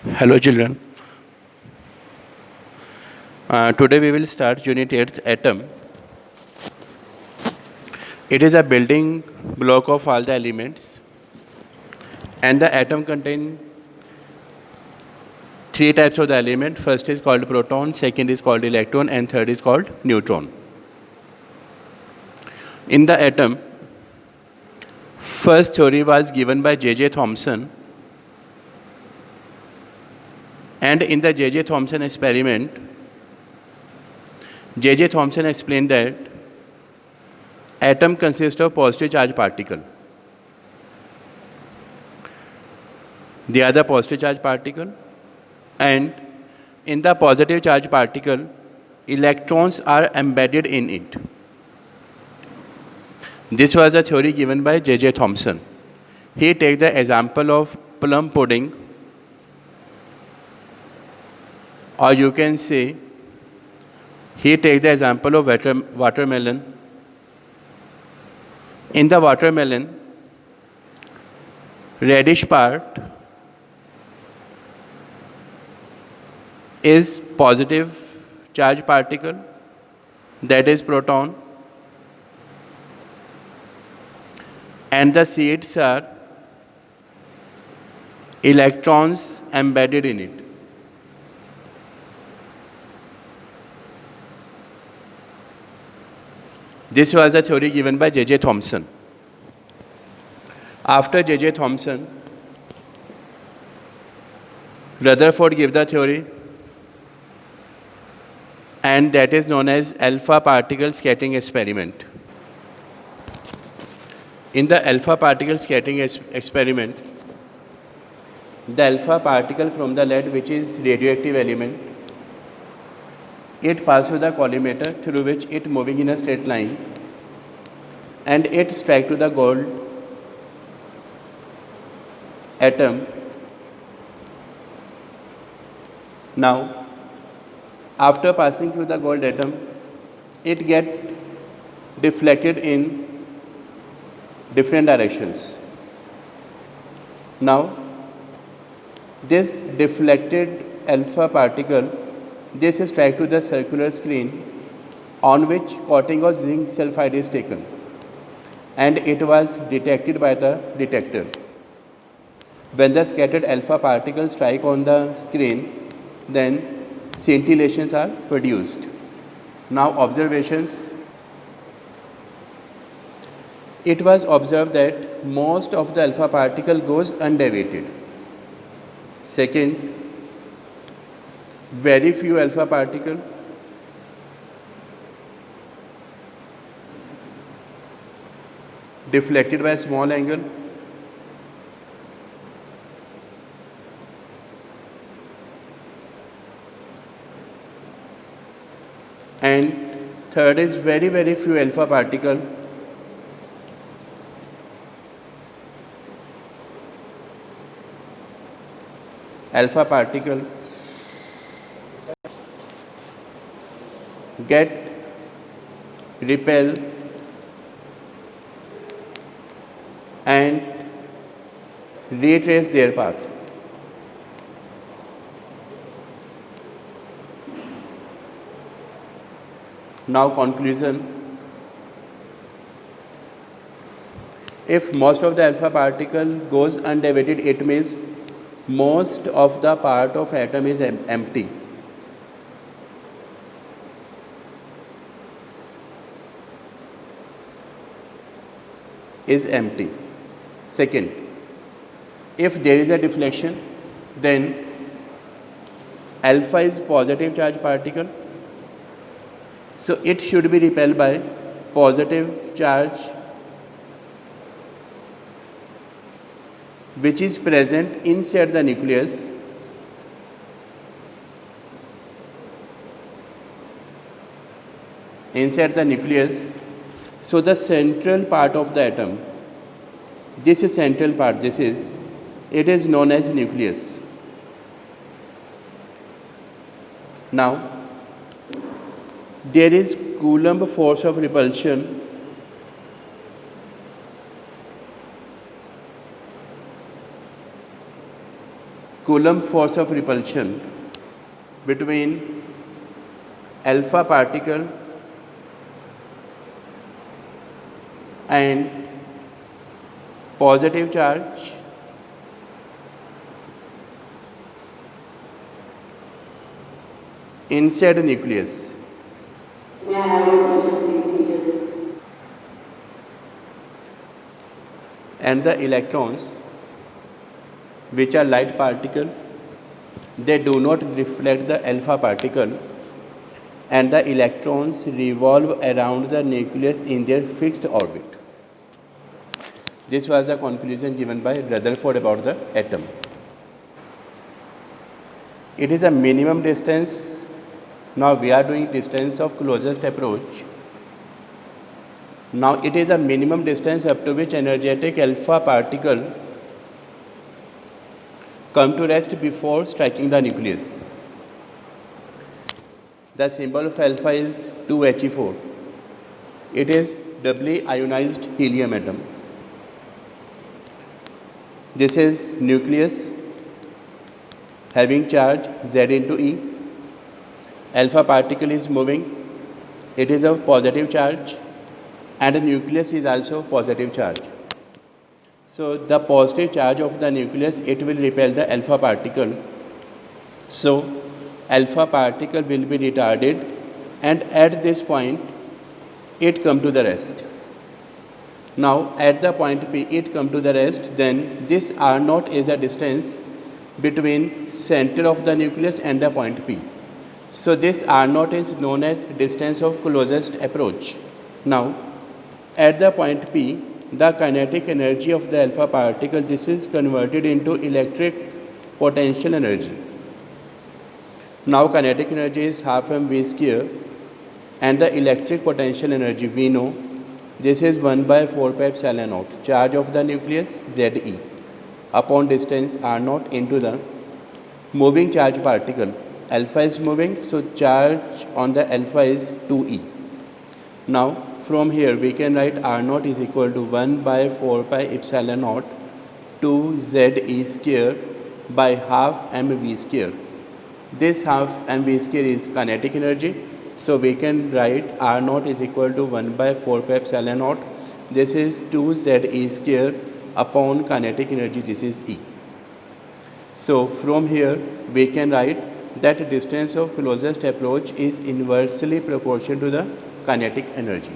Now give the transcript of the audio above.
Hello, children. Today we will start Unit 8 Atom. It is a building block of all the elements, and the atom contains three types of the element. First is called proton, second is called electron, and third is called neutron. In the atom, first theory was given by J.J. Thomson, and in the J.J. Thomson experiment, J.J. Thomson explained that atom consists of positive charge particle. They are the positive charge particle, and in the positive charge particle, electrons are embedded in it. This was a theory given by J.J. Thomson. He takes the example of plum pudding, or you can say he takes the example of watermelon. In the watermelon, reddish part is positive charge particle, that is proton, and the seeds are electrons embedded in it. This was a theory given by J.J. Thomson. After J.J. Thomson, Rutherford gave the theory, and that is known as alpha particle scattering experiment. In the alpha particle scattering experiment, the alpha particle from the lead, which is radioactive element, it passes through the collimator, through which it moving in a straight line, and it strike to the gold atom. Now, after passing through the gold atom, it get deflected in different directions. Now, this deflected alpha particle, this is strike to the circular screen on which coating of zinc sulfide is taken, and it was detected by the detector. When the scattered alpha particles strike on the screen, then scintillations are produced. Now observations. It was observed that most of the alpha particle goes undeviated. Second, very few alpha particle deflected by a small angle. And third is very few alpha particle get repel and retrace their path. Now conclusion. If most of the alpha particle goes undeviated, it means most of the part of atom is empty. Second, if there is a deflection, then alpha is positive charge particle, so it should be repelled by positive charge which is present inside the nucleus. So the central part of the atom, this is central part, it is known as nucleus. Now, there is Coulomb force of repulsion Coulomb force of repulsion between alpha particle and positive charge inside the nucleus. May I have your attention, please, teachers? And the electrons, which are light particle, they do not reflect the alpha particle, and the electrons revolve around the nucleus in their fixed orbit. This was the conclusion given by Rutherford about the atom. It is a minimum distance. Now we are doing distance of closest approach. Now it is a minimum distance up to which energetic alpha particle come to rest before striking the nucleus. The symbol of alpha is 2He4. It is doubly ionized helium atom. This is nucleus having charge Z into E. Alpha particle is moving. It is of positive charge, and the nucleus is also positive charge. So the positive charge of the nucleus, it will repel the alpha particle. So alpha particle will be retarded, and at this point it come to the rest. Now at the point P it come to the rest, then this R0 is the distance between center of the nucleus and the point P. So this R0 is known as distance of closest approach. Now at the point P, the kinetic energy of the alpha particle, this is converted into electric potential energy. Now kinetic energy is half mv square, and the electric potential energy we know, this is 1 by 4 pi epsilon naught, charge of the nucleus Ze upon distance R0 into the moving charge particle. Alpha is moving, so charge on the alpha is 2e. Now from here we can write R0 is equal to 1 by 4 pi epsilon naught 2 Ze square by half mv square. This half mv square is kinetic energy, so we can write R0 is equal to 1 by 4 pi epsilon naught. This is 2 Ze square upon kinetic energy, this is E. So from here we can write that distance of closest approach is inversely proportional to the kinetic energy.